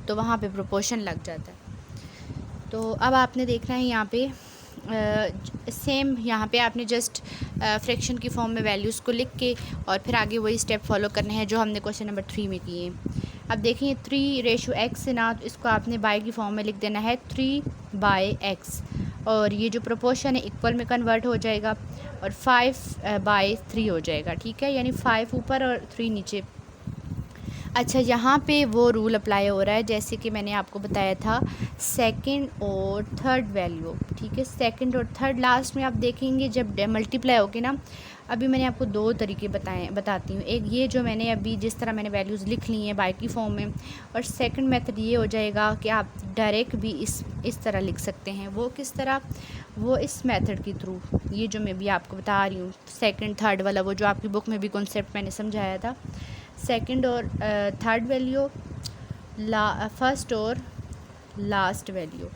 तो वहाँ पे प्रोपोर्शन लग जाता है। तो अब आपने देखना है यहाँ पे सेम यहाँ पे आपने जस्ट फ्रैक्शन की फॉर्म में वैल्यूज़ को लिख के और फिर आगे वही स्टेप फॉलो करने हैं जो हमने क्वेश्चन नंबर 3 में किए हैं। अब देखिए 3:x है ना, तो इसको आपने बाय की फॉर्म में लिख देना है 3/x, और ये जो प्रोपोर्शन है इक्वल में कन्वर्ट हो जाएगा और 5/3 हो जाएगा, ठीक है। यानी 5 ऊपर और 3 नीचे। अच्छा, यहाँ पे वो रूल अप्लाई हो रहा है जैसे कि मैंने आपको बताया था सेकंड और थर्ड वैल्यू, ठीक है। सेकंड और थर्ड लास्ट में आप देखेंगे जब मल्टीप्लाई होगी ना। अभी मैंने आपको 2 तरीके बताती हूँ। एक ये जो मैंने अभी जिस तरह मैंने वैल्यूज़ लिख ली हैं बाय की फॉर्म में, और सेकंड मेथड ये हो जाएगा कि आप डायरेक्ट भी इस तरह लिख सकते हैं। वो किस तरह? वो इस मेथड के थ्रू, ये जो मैं भी आपको बता रही हूँ सेकंड थर्ड वाला, वो जो आपकी बुक में भी कॉन्सेप्ट मैंने समझाया था। सेकंड और थर्ड वैल्यू, फर्स्ट और लास्ट वैल्यू,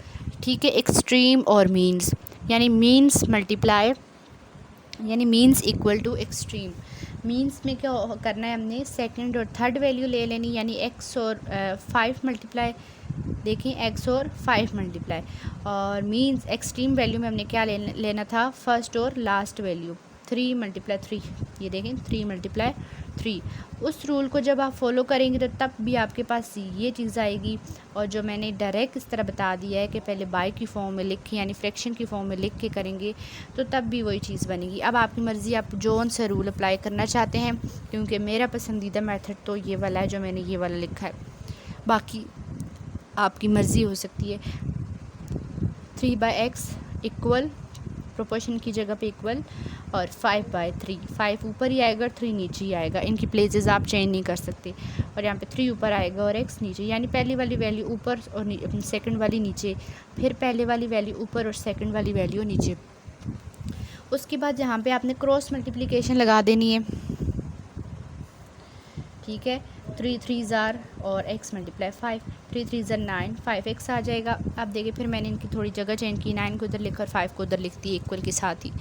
ठीक है। एक्सट्रीम और मीन्स, यानी मीन्स मल्टीप्लाई, यानी means equal to extreme. Means में क्या करना है, हमने सेकंड और थर्ड वैल्यू ले लेनी, यानी एक्स और 5 मल्टीप्लाई, देखें एक्स और 5 मल्टीप्लाई, और मीन्स एक्सट्रीम वैल्यू में हमने क्या लेना था, फर्स्ट और लास्ट वैल्यू, 3 मल्टीप्लाई 3, ये देखें 3 मल्टीप्लाई 3। उस रूल को जब आप फॉलो करेंगे तो तब भी आपके पास ये चीज़ आएगी। और जो मैंने डायरेक्ट इस तरह बता दिया है कि पहले बाय की फॉर्म में लिख के यानी फ्रैक्शन की फॉर्म में लिख के करेंगे तो तब भी वही चीज़ बनेगी। अब आपकी मर्ज़ी, आप जोन सा रूल अप्लाई करना चाहते हैं, क्योंकि मेरा पसंदीदा मेथड तो ये वाला है जो मैंने ये वाला लिखा है, बाकी आपकी मर्ज़ी हो सकती है। 3/x इक्वल, प्रोपोर्शन की जगह पे इक्वल, और 5/3, 5 ऊपर ही आएगा और 3 नीचे ही आएगा, इनकी प्लेसेस आप चेंज नहीं कर सकते। और यहाँ पे 3 ऊपर आएगा और x नीचे, यानी पहली वाली वैल्यू ऊपर और सेकंड वाली नीचे, फिर पहले वाली वैल्यू ऊपर और सेकंड वाली वैल्यू नीचे। उसके बाद यहाँ पे आपने क्रॉस मल्टीप्लिकेशन लगा देनी है, ठीक है। 3 3 और x मल्टीप्लाई 5, 3 3 9, 5x आ जाएगा। अब देखिए फिर मैंने इनकी थोड़ी जगह चेंज की, 9 को इधर लिखकर 5 को उधर लिखती है इक्वल के साथ ही।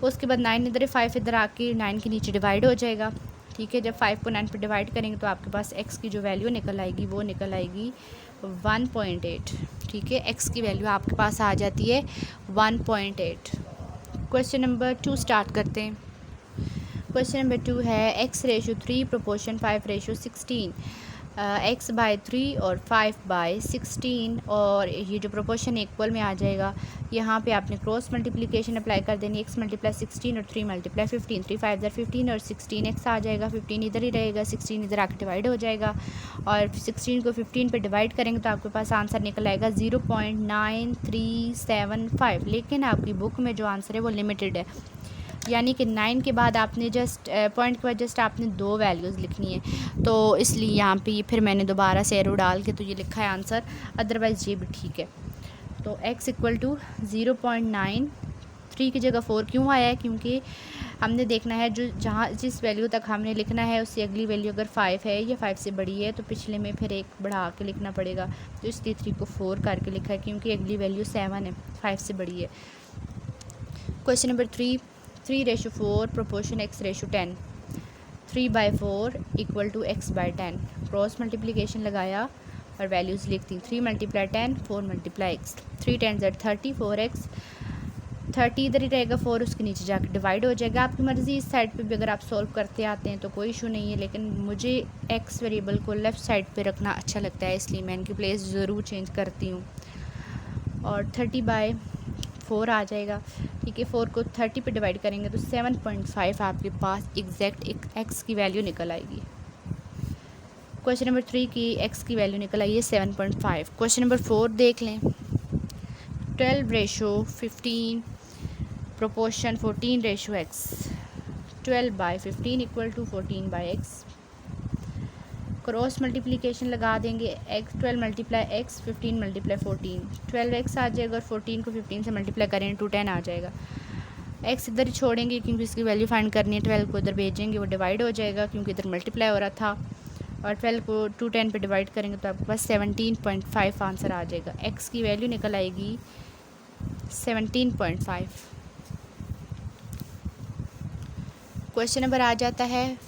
उसके बाद 9 इधर 5 इधर आके 9 के नीचे डिवाइड हो जाएगा, ठीक है। जब 5 को 9 पर डिवाइड करेंगे तो आपके पास x की जो वैल्यू निकल आएगी वो निकल आएगी 1.8, ठीक है। x की वैल्यू आपके पास आ जाती है 1.8। क्वेश्चन नंबर 2 स्टार्ट करते हैं। क्वेश्चन नंबर 2 है x/3 प्रोपोर्शन 5/16, x/3 और 5/16, और ये जो प्रोपोर्शन इक्वल में आ जाएगा, यहाँ पे आपने क्रॉस मल्टीप्लिकेशन अप्लाई कर देनी, x मल्टीप्लाई 16 और 3 मल्टीप्लाई 15, 3 5 15 और 16x आ जाएगा, 15 इधर ही रहेगा, 16 इधर आके डिवाइड हो जाएगा, और 16 को 15 पे डिवाइड करेंगे तो आपके पास आंसर निकल आएगा 0.9375। लेकिन आपकी बुक में जो आंसर है वो लिमिटेड है, यानी कि 9 के बाद आपने जस्ट पॉइंट के बाद जस्ट आपने 2 वैल्यूज़ लिखनी है, तो इसलिए यहाँ पे फिर मैंने दोबारा से एरो डाल के तो ये लिखा है आंसर, अदरवाइज़ ये भी ठीक है। तो x इक्वल टू 0.9, 3 की जगह 4 क्यों आया है, क्योंकि हमने देखना है जो जहाँ जिस वैल्यू तक हमने लिखना है उससे अगली वैल्यू अगर 5 है या 5 से बड़ी है तो पिछले में फिर एक बढ़ा के लिखना पड़ेगा, तो इसलिए 3 को 4 करके लिखा है, क्योंकि अगली वैल्यू 7 है, 5 से बड़ी है। Question number 3, 3/4 proportion x/10, 3/4 equal to x/10। Cross multiplication लगाया और वैल्यूज़ लिख दी, 3 मल्टीप्लाई 10, 4 मल्टीप्लाई x, 3 10 30, 4x, 30 इधर ही रहेगा, 4 उसके नीचे जाकर डिवाइड हो जाएगा। आपकी मर्ज़ी, इस साइड पे भी अगर आप सॉल्व करते आते हैं तो कोई इशू नहीं है, लेकिन मुझे x वेरिएबल को लेफ़्ट साइड पे रखना अच्छा लगता है, इसलिए मैं इनकी प्लेस ज़रूर चेंज करती हूँ। और 30/4 आ जाएगा, ठीक है। 4 को 30 पे डिवाइड करेंगे तो 7.5 आपके पास एग्जैक्ट x की वैल्यू निकल आएगी। क्वेश्चन नंबर 3 की x की वैल्यू निकल आई है 7.5। क्वेश्चन नंबर 4 देख लें, 12/15 proportion 14/x, 12/15 equal to 14/x। Cross multiplication लगा देंगे, x 12 multiply x, 15 multiply 14, 12x आ जाएगा, और 14 को 15 से मल्टीप्लाई करें तो 10 आ जाएगा। x इधर ही छोड़ेंगे क्योंकि इसकी वैल्यू फाइंड करनी है, 12 को इधर भेजेंगे वो डिवाइड हो जाएगा क्योंकि इधर मल्टीप्लाई हो रहा था, और 12 को 10 पे डिवाइड करेंगे तो आपके पास 17.5 आंसर आ जाएगा। x की वैल्यू निकल आएगी 17.5। क्वेश्चन नंबर आ जाता है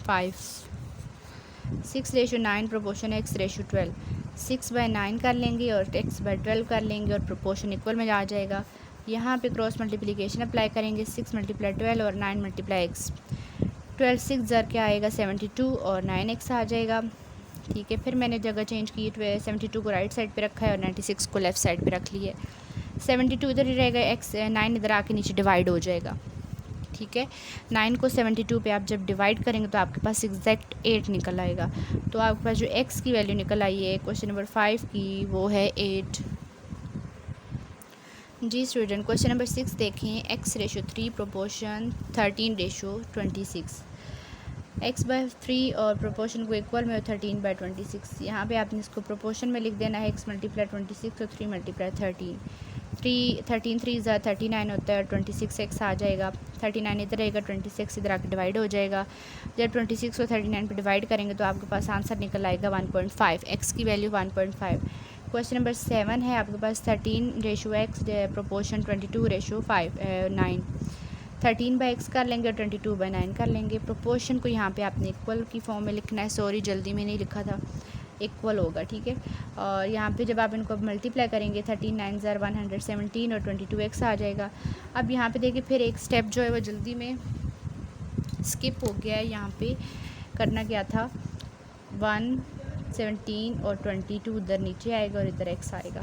5, 6/9 प्रोपोर्शन x/12, 6/9 कर लेंगे और x/12 कर लेंगे और प्रोपोर्शन इक्वल में आ जाएगा। यहाँ पे क्रॉस मल्टीप्लिकेशन अप्लाई करेंगे, 6 मल्टीप्लाई 12 और 9 मल्टीप्लाई x, 12 6 ज़र क्या आएगा 72 और 9x आ जाएगा, ठीक है। फिर मैंने जगह चेंज की, 72 को राइट साइड पे रखा है और 96 को लेफ़्ट साइड पे रख लिया है। 72 इधर ही रहेगा, x 9 इधर आके नीचे डिवाइड हो जाएगा, ठीक है। 9 को 72 पे आप जब डिवाइड करेंगे तो आपके पास एग्जैक्ट 8 निकल आएगा। तो आपके पास जो x की वैल्यू निकल आई है क्वेश्चन नंबर 5 की वो है 8। जी स्टूडेंट, क्वेश्चन नंबर 6 देखें, x/3 प्रोपोर्शन 13/26, x/3 और प्रोपोर्शन को इक्वल में 13/26। यहाँ पे आपने इसको प्रोपोर्शन में लिख देना है, x मल्टीप्लाई 26 और 3 मल्टीप्लाई 13, 13 3 39 होता है, 26x आ जाएगा, 39 इधर रहेगा, 26 इधर आके डिवाइड हो जाएगा। जब 26 को 39 पे डिवाइड करेंगे तो आपके पास आंसर निकल आएगा 1.5, x की वैल्यू 1.5। क्वेश्चन नंबर 7 है आपके पास 13/x प्रोपोर्शन 22/9, 13/x कर लेंगे और 22/9 कर लेंगे। प्रोपोर्शन को यहाँ पे आपने इक्वल की फॉर्म में लिखना है, सॉरी जल्दी में नहीं लिखा था, इक्वल होगा, ठीक है। और यहाँ पे जब आप इनको मल्टीप्लाई करेंगे 13 9 117 और 22x आ जाएगा। अब यहाँ पे देखिए फिर एक स्टेप जो है वो जल्दी में स्किप हो गया है। यहाँ पे करना क्या था, 117 और 22 उधर नीचे आएगा और इधर x आएगा,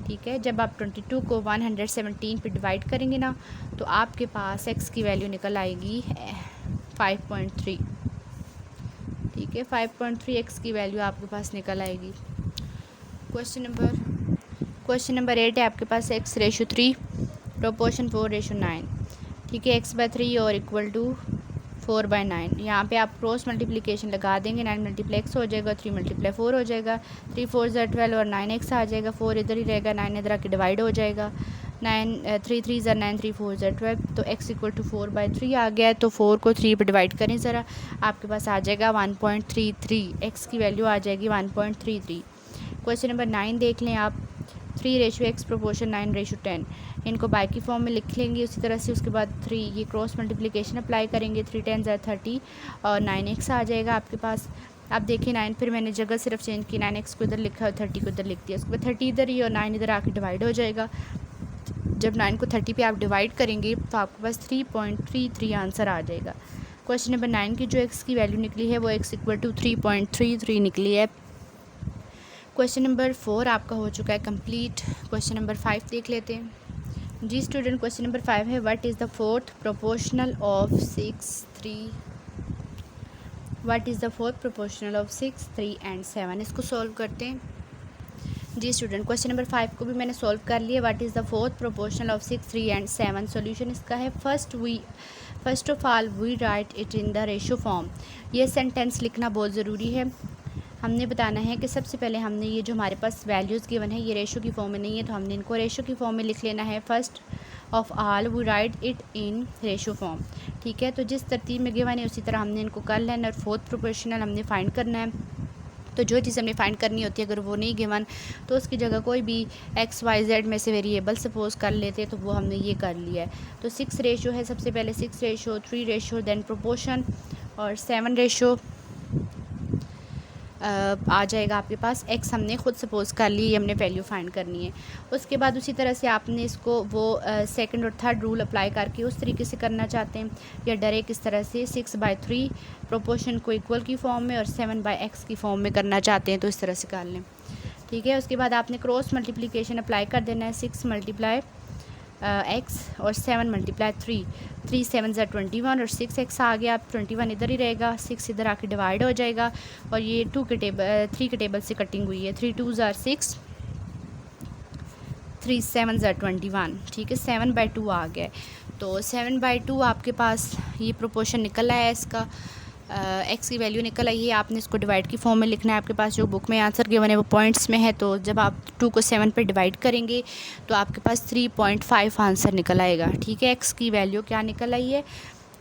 ठीक है। जब आप 22 को 117 पे डिवाइड करेंगे ना तो आपके पास x की वैल्यू निकल आएगी 5.3, ठीक है। 5.3 x की वैल्यू आपके पास निकल आएगी। क्वेश्चन नंबर 8 है आपके पास x/3 प्रोपोर्शन 4/9, ठीक है। x/3 और इक्वल टू 4/9। यहाँ पे आप क्रॉस मल्टीप्लिकेशन लगा देंगे, 9 × x हो जाएगा, 3 × 4 हो जाएगा, 3 4 12 और 9x आ जाएगा, 4 इधर ही रहेगा, 9 इधर आके डिवाइड हो जाएगा, 3 3 9 3 4 12, तो x इक्वल टू 4/3 आ गया है। तो 4 को 3 पे डिवाइड करें ज़रा, आपके पास आ जाएगा 1.33, x की वैल्यू आ जाएगी 1.33। क्वेश्चन नंबर 9 देख लें आप, 3/x प्रोपोर्शन 9/10, इनको बाय की फॉर्म में लिख लेंगे उसी तरह से। उसके बाद 3 ये क्रॉस मल्टीप्लिकेशन अप्लाई करेंगे, 3 10 30 और 9x आ जाएगा आपके पास। अब देखिए 9, फिर मैंने जगह सिर्फ चेंज की, 9x को इधर लिखा और 30 को इधर लिख दिया। उसके बाद 30 इधर ही और 9 इधर आके डिवाइड हो जाएगा। जब 9 को 30 पे आप डिवाइड करेंगे तो आपके पास 3.33 आंसर आ जाएगा। क्वेश्चन नंबर 9 की जो x की वैल्यू निकली है वो x इक्वल टू 3.33 निकली है। क्वेश्चन नंबर 4 आपका हो चुका है कंप्लीट। क्वेश्चन नंबर 5 देख लेते हैं जी स्टूडेंट। क्वेश्चन नंबर 5 है, what is the fourth proportional of 6 3, what is the fourth proportional of 6 3 and 7। इसको सॉल्व करते हैं जी स्टूडेंट। क्वेश्चन नंबर 5 को भी मैंने सॉल्व कर लिया। What is the fourth proportional of 6 3 and 7। Solution इसका है, first of all we write it in the ratio form. ये सेंटेंस लिखना बहुत ज़रूरी है। हमने बताना है कि सबसे पहले हमने ये जो हमारे पास वैल्यूज़ गिवन है ये रेशो की फॉर्म में नहीं है, तो हमने इनको रेशो की फॉर्म में लिख लेना है। First of all we write it in ratio form, ठीक है। तो जिस तरतीब में गिवन है उसी तरह हमने इनको कर लेना। और फोर्थ प्रोपोर्शनल हमने फाइंड करना है, तो जो चीज़ हमने फाइंड करनी होती है अगर वो नहीं गिवन तो उसकी जगह कोई भी x y z में से वेरिएबल सपोज कर लेते, तो वो हमने ये कर लिया है। तो 6 रेशो है, सबसे पहले 6 रेशो, 3 रेशो, देन प्रोपोर्शन और 7 रेशो आ जाएगा आपके पास। x हमने खुद सपोज कर ली, हमने वैल्यू फाइंड करनी है। उसके बाद उसी तरह से आपने इसको वो सेकंड और थर्ड रूल अप्लाई करके उस तरीके से करना चाहते हैं या डायरेक्ट इस तरह से 6/3 प्रोपोर्शन को इक्वल की फॉर्म में और 7/x की फॉर्म में करना चाहते हैं तो इस तरह से कर लें, ठीक है। उसके बाद आपने क्रॉस मल्टीप्लिकेशन अप्लाई कर देना है। 6 × x और 7 × 3, 3 7 21 और 6x आ गया। अब 21 इधर ही रहेगा, 6 इधर आके डिवाइड हो जाएगा और ये 3 के टेबल से कटिंग हुई है। 3 2 6, 3 7 21, ठीक है। 7/2 आ गया, तो 7/2 आपके पास ये प्रोपोर्शन निकल आया है इसका। x की वैल्यू निकल आई है। आपने इसको डिवाइड की फॉर्म में लिखना है। आपके पास जो बुक में आंसर गिवन है वो पॉइंट्स में है, तो जब आप 2 को 7 पे डिवाइड करेंगे तो आपके पास 3.5 आंसर निकल आएगा, ठीक है। x की वैल्यू क्या निकल आई है,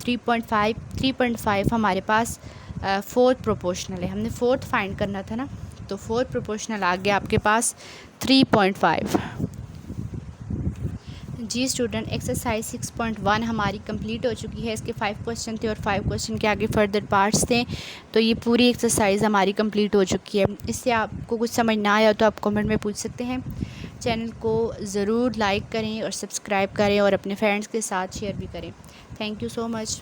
3.5 हमारे पास फोर्थ प्रोपोर्शनल है। हमने फोर्थ फाइंड करना था ना, तो फोर्थ प्रोपोर्शनल आ गया आपके पास 3.5। जी स्टूडेंट, एक्सरसाइज 6.1 हमारी कंप्लीट हो चुकी है। इसके 5 क्वेश्चन थे और 5 क्वेश्चन के आगे फर्दर पार्ट्स थे, तो ये पूरी एक्सरसाइज हमारी कंप्लीट हो चुकी है। इससे आपको कुछ समझ ना आया तो आप कमेंट में पूछ सकते हैं। चैनल को ज़रूर लाइक करें और सब्सक्राइब करें और अपने फ्रेंड्स के साथ शेयर भी करें। Thank you so much.